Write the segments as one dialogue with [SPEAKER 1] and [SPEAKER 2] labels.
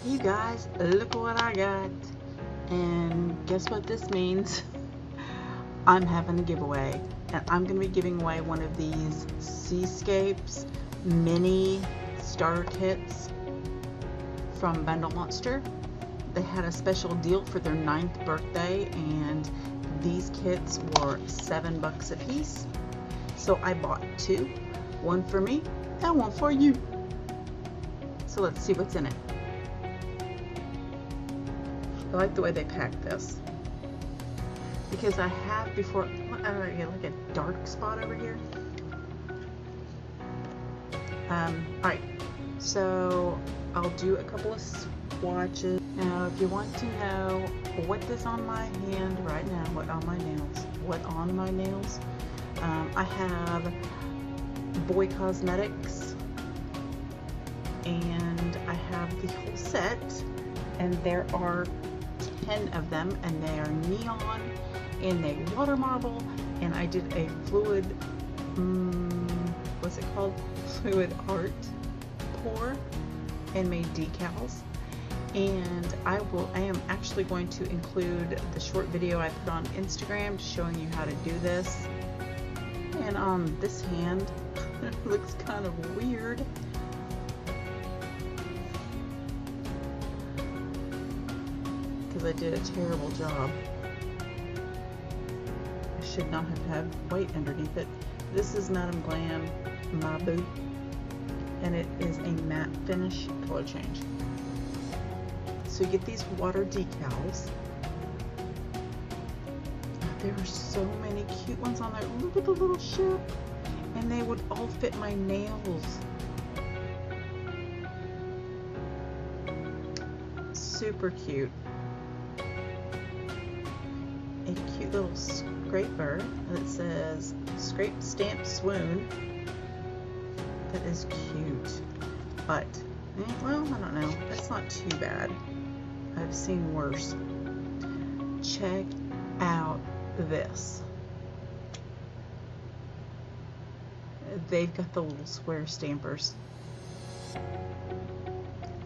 [SPEAKER 1] You guys, look what I got. And guess what this means? I'm having a giveaway. And I'm going to be giving away one of these Seascapes mini starter kits from Bundle Monster. They had a special deal for their 9th birthday, and these kits were $7 a piece. So I bought 2, one for me and one for you. So let's see what's in it. I like the way they packed this, because I have before, I don't know, like a dark spot over here. Alright, so I'll do a couple of swatches. Now, if you want to know what is on my hand right now, what on my nails, I have Boiicosmetics, and I have the whole set, and there are 10 of them, and they are neon, and they water marble, and I did a fluid, what's it called? Fluid art pour, and made decals. And I am actually going to include the short video I put on Instagram showing you how to do this. And on this hand, it looks kind of weird. Because I did a terrible job. I should not have had white underneath it. This is Madam Glam Mabu, and it is a matte finish color change. So you get these water decals. There are so many cute ones on there. Look at the little ship, and they would all fit my nails. Super cute. A cute little scraper that says Scrape Stamp Swoon. That is cute, but well, I don't know, that's not too bad. I've seen worse. Check out this. They've got the little square stampers.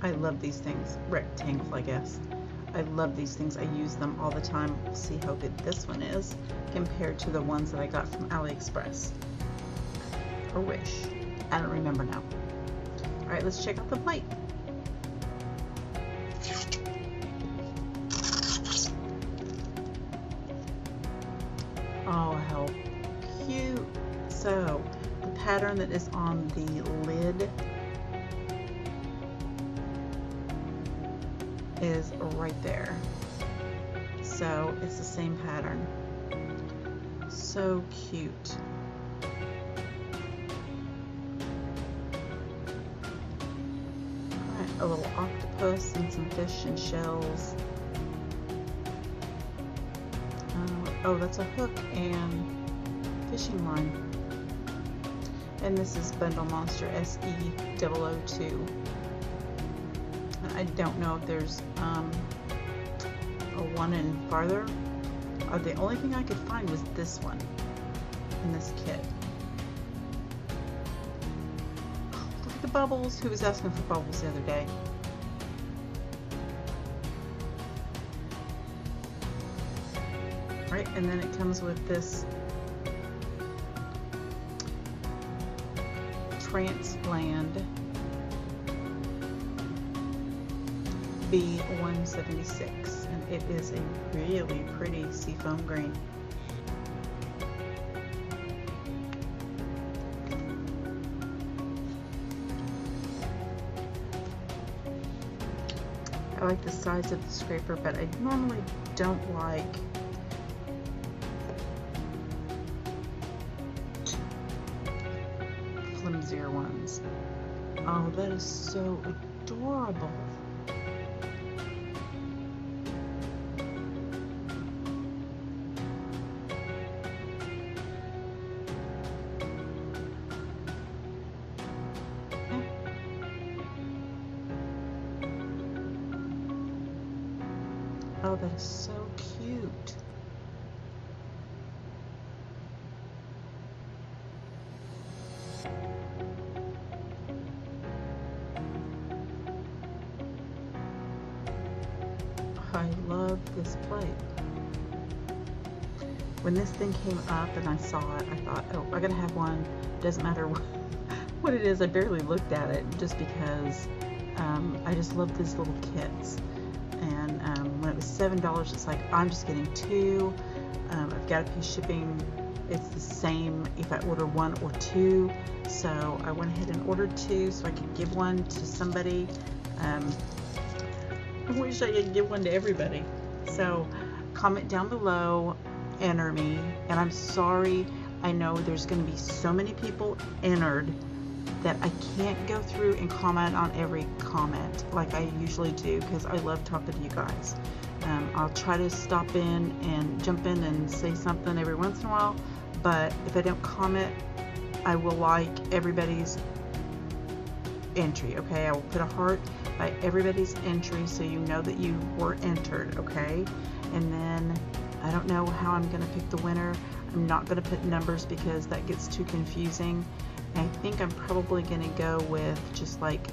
[SPEAKER 1] I love these things. Rectangle, I guess. I love these things. I use them all the time. See how good this one is compared to the ones that I got from AliExpress or Wish. I don't remember now. Alright, let's check out the plate. Oh, how cute. So, the pattern that is on the lid is right there. So, it's the same pattern. So cute. A little octopus and some fish and shells. Oh, that's a hook and fishing line. And this is Bundle Monster SE002. I don't know if there's a one in farther. The only thing I could find was this one in this kit. Look at the bubbles. Who was asking for bubbles the other day? Right, and then it comes with this Transland B176, and it is a really pretty seafoam green. I like the size of the scraper, but I normally don't like flimsier ones. Oh, that is so adorable. Oh, that is so cute. I love this plate. When this thing came up and I saw it, I thought, oh, I gotta have one. Doesn't matter what it is. I barely looked at it just because I just love these little kits. And when it was $7, it's like, I'm just getting two. I've got to pay shipping. It's the same if I order one or two. So I went ahead and ordered two so I could give one to somebody. I wish I could give one to everybody. So comment down below, enter me, and I'm sorry, I know there's going to be so many people entered that I can't go through and comment on every comment like I usually do, because I love talking to you guys. I'll try to stop in and jump in and say something every once in a while, but if I don't comment, I will like everybody's entry, okay? I will put a heart by everybody's entry so you know that you were entered, okay? And then I don't know how I'm going to pick the winner. I'm not going to put numbers because that gets too confusing. I think I'm probably going to go with just like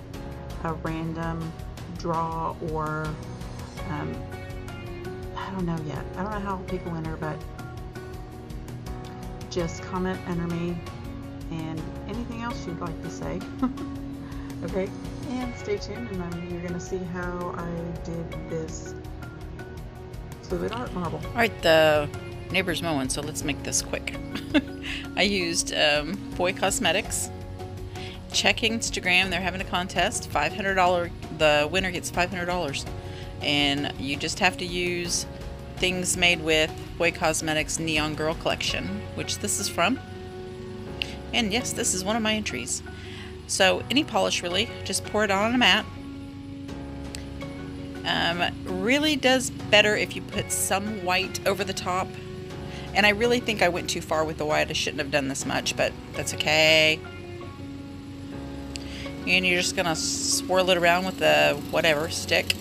[SPEAKER 1] a random draw, or I don't know yet. I don't know how I'll pick a winner, but just comment, enter me, and anything else you'd like to say. Okay, and stay tuned, and you're going to see how I did this fluid art marble.
[SPEAKER 2] Alright, the neighbor's mowing, so let's make this quick. I used Boiicosmetics. Check Instagram, they're having a contest. $500, the winner gets $500. And you just have to use things made with Boiicosmetics Neon Girl collection, which this is from. And yes, this is one of my entries. So any polish really, just pour it on a mat. Really does better if you put some white over the top. And I really think I went too far with the white. I shouldn't have done this much, but that's okay. And you're just gonna swirl it around with the whatever stick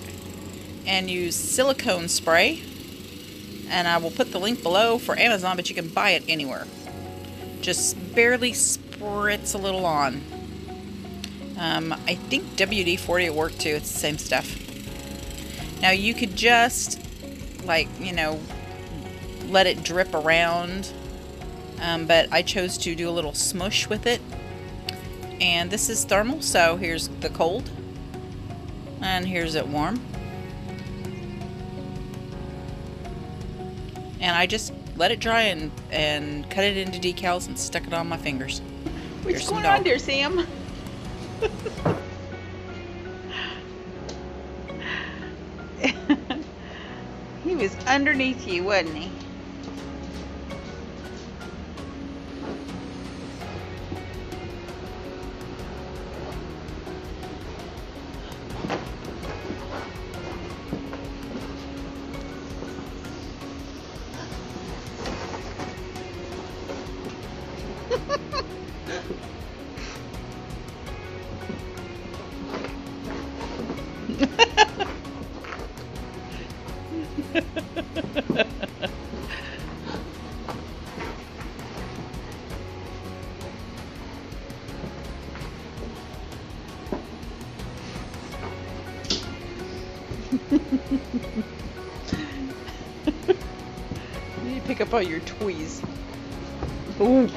[SPEAKER 2] and use silicone spray. And I will put the link below for Amazon, but you can buy it anywhere. Just barely spritz a little on. I think WD-40 at work too. It's the same stuff. Now you could just, like, you know, let it drip around, but I chose to do a little smush with it. And this is thermal, so here's the cold, and here's it warm. And I just let it dry and cut it into decals and stuck it on my fingers.
[SPEAKER 1] What's going on there, Sam? He was underneath you, wasn't he? You need to pick up all your toys. Ooh.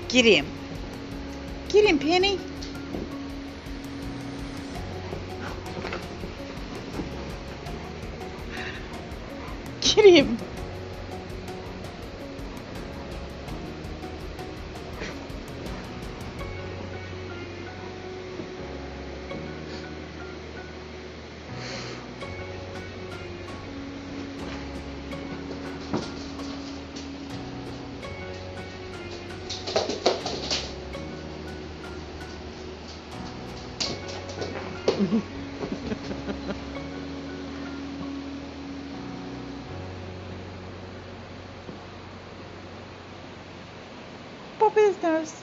[SPEAKER 1] Get him. Get him, Penny. Get him. Pop his nose.